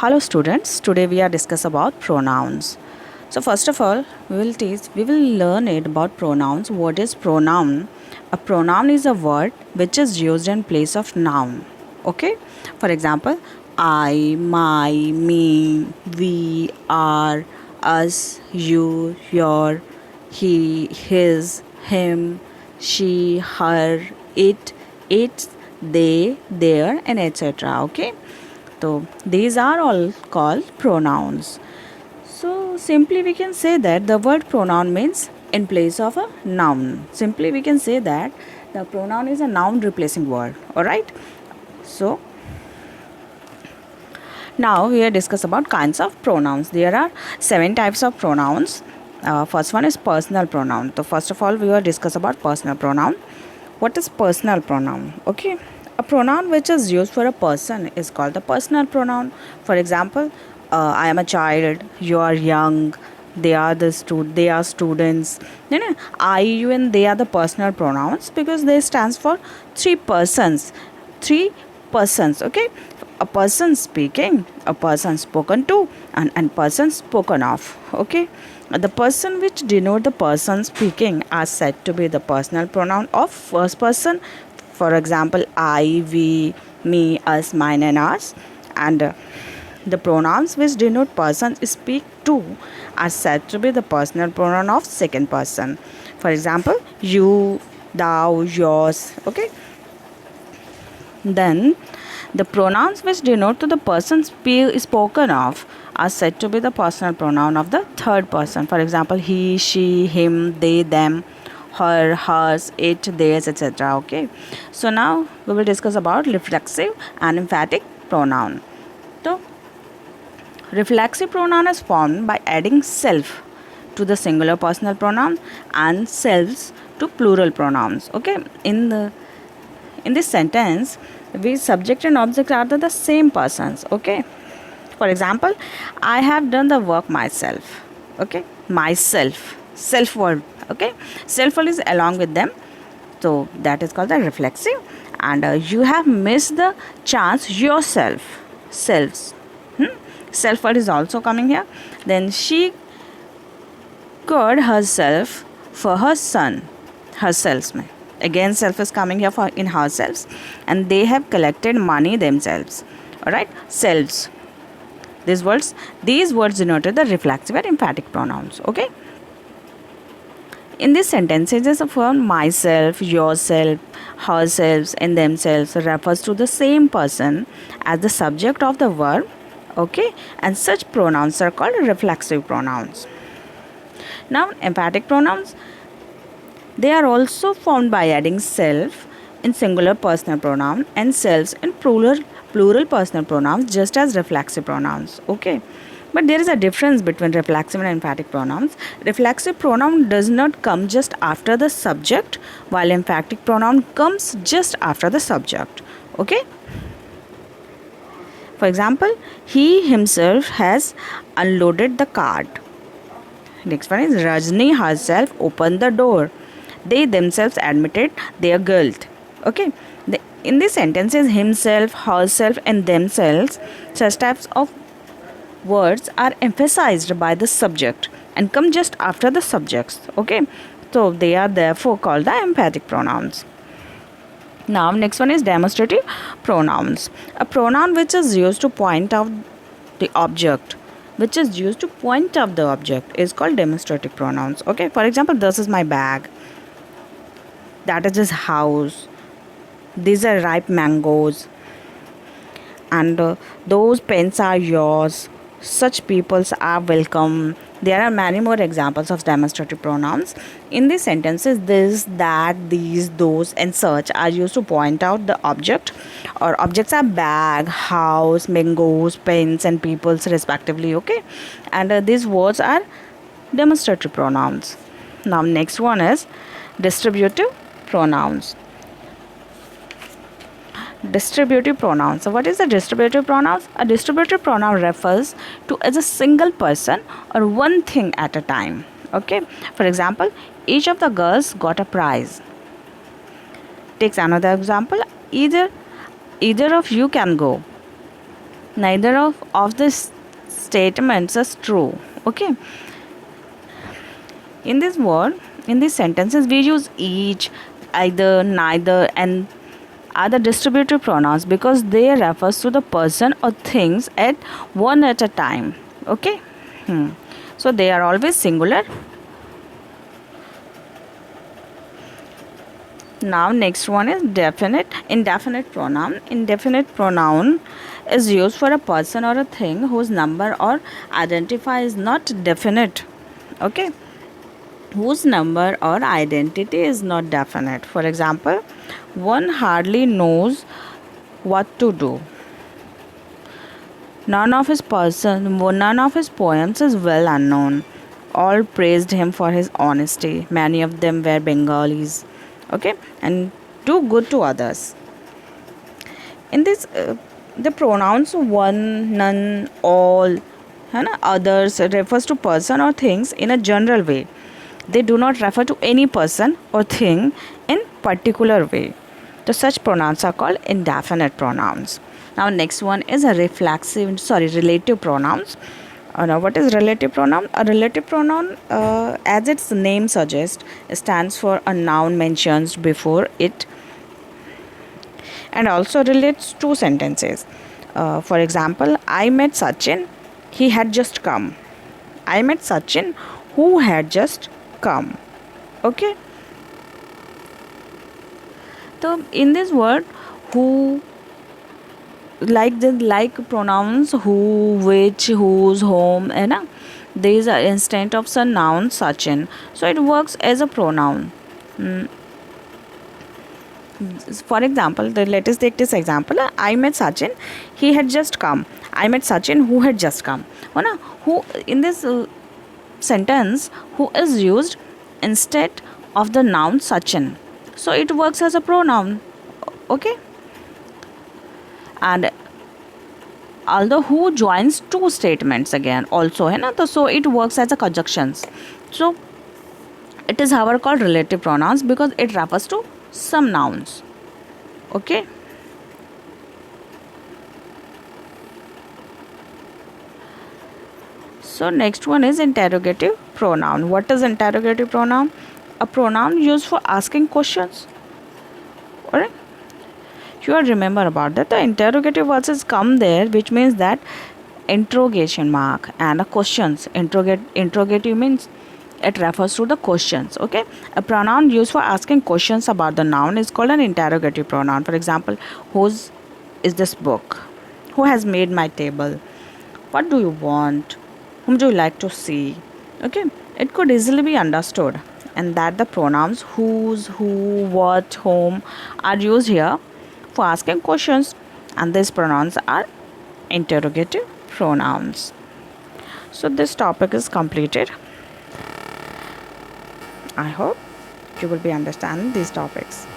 Hello students, today we are discuss about pronouns. So first of all, we will learn it about pronouns. What is pronoun? A pronoun is a word which is used in place of noun. Okay? For example, I, my, me, we, our, us, you, your, he, his, him, she, her, it, its, they, their, and etc. Okay? So these are all called pronouns. So simply we can say that the word pronoun means in place of a noun. Simply we can say that the pronoun is a noun replacing word. Alright. So now we will discuss about kinds of pronouns. There are 7 types of pronouns. First one is personal pronoun. So first of all we will discuss about personal pronoun. What is personal pronoun? Okay. A pronoun which is used for a person is called the personal pronoun. For example, I am a child, you are young, they are they are students. I, you, and they are the personal pronouns because they stands for three persons. Three persons, okay? A person speaking, a person spoken to, and person spoken of. Okay? The person which denote the person speaking are said to be the personal pronoun of first person. For example, I, we, me, us, mine, and ours. And the pronouns which denote persons speak to are said to be the personal pronoun of second person. For example, you, thou, yours. Okay. Then the pronouns which denote to the person spoken of are said to be the personal pronoun of the third person. For example, he, she, him, they, them, her, hers, it, theirs, etc. Okay. So now we will discuss about reflexive and emphatic pronoun. So reflexive pronoun is formed by adding self to the singular personal pronoun and selves to plural pronouns. Okay. In this sentence, we subject and object are the same persons. Okay. For example, I have done the work myself. Okay. Myself. Self word. Okay. Self word is along with them. So that is called the reflexive. And you have missed the chance yourself. Selves. Self word is also coming here. Then she cured herself for her son. Herself. Again, self is coming here for in herself, and they have collected money themselves. Alright, selves. These words denoted the reflexive and emphatic pronouns. Okay. In these sentences, the form myself, yourself, herself, and themselves refers to the same person as the subject of the verb. Okay, and such pronouns are called reflexive pronouns. Now, emphatic pronouns, they are also formed by adding self in singular personal pronoun and selves in plural personal pronouns, just as reflexive pronouns. Okay. But there is a difference between reflexive and emphatic pronouns. Reflexive pronoun does not come just after the subject, while emphatic pronoun comes just after the subject. Okay. For example, he himself has unloaded the cart. Next one is Rajni herself opened the door. They themselves admitted their guilt. Okay. In these sentences, himself, herself, and themselves, such types of words are emphasized by the subject and come just after the subjects. Okay. So they are therefore called the emphatic pronouns. Now next one is demonstrative pronouns. A pronoun which is used to point out the object is called demonstrative pronouns. Okay. For example, this is my bag. That is his house. These are ripe mangoes. And those pens are yours. Such peoples are welcome. There are many more examples of demonstrative pronouns. In these sentences, this, that, these, those, and such are used to point out the object, or objects are bag, house, mangoes, pens, and peoples respectively. Okay. And these words are demonstrative pronouns. Now next one is distributive pronouns. Distributive pronouns. So what is the distributive pronouns? A distributive pronoun refers to as a single person or one thing at a time. Okay. For example, each of the girls got a prize. Takes another example. Either of you can go. Neither of these statements is true. Okay. In this word, in these sentences, we use each, either, neither, and other distributive pronouns because they refers to the person or things at one at a time. Okay. So they are always singular. Now next one is indefinite pronoun. Indefinite pronoun is used for a person or a thing whose number or identify is not definite. Okay. Whose number or identity is not definite. For example, one hardly knows what to do. None of his poems is well unknown. All praised him for his honesty. Many of them were Bengalis. Okay, and do good to others. In this, the pronouns one, none, all, others refers to person or things in a general way. They do not refer to any person or thing in particular way. So such pronouns are called indefinite pronouns. Now next one is relative pronouns. Now what is relative pronoun? A relative pronoun, as its name suggests, stands for a noun mentioned before it and also relates to sentences. For example, I met Sachin, he had just come. I met Sachin, who had just come. Okay. So in this word, who, like pronouns who, which, whose, whom, these are instead of some noun Sachin. So it works as a pronoun. For example, let us take this example. I met Sachin, he had just come. I met Sachin, who had just come. Who in this sentence, who is used instead of the noun Sachin. So it works as a pronoun. Okay. And although who joins two statements again also, so it works as a conjunctions. So it is however called relative pronouns because it refers to some nouns. Okay. So next one is interrogative pronoun. What is interrogative pronoun? A pronoun used for asking questions. Alright. You all remember about that. The interrogative verses come there, which means that interrogation mark and a questions. Interrogative means it refers to the questions. Okay. A pronoun used for asking questions about the noun is called an interrogative pronoun. For example, whose is this book? Who has made my table? What do you want? Whom do you like to see? Okay. It could easily be understood and that the pronouns whose, who, what, whom are used here for asking questions, and these pronouns are interrogative pronouns. So this topic is completed. I hope you will be understanding these topics.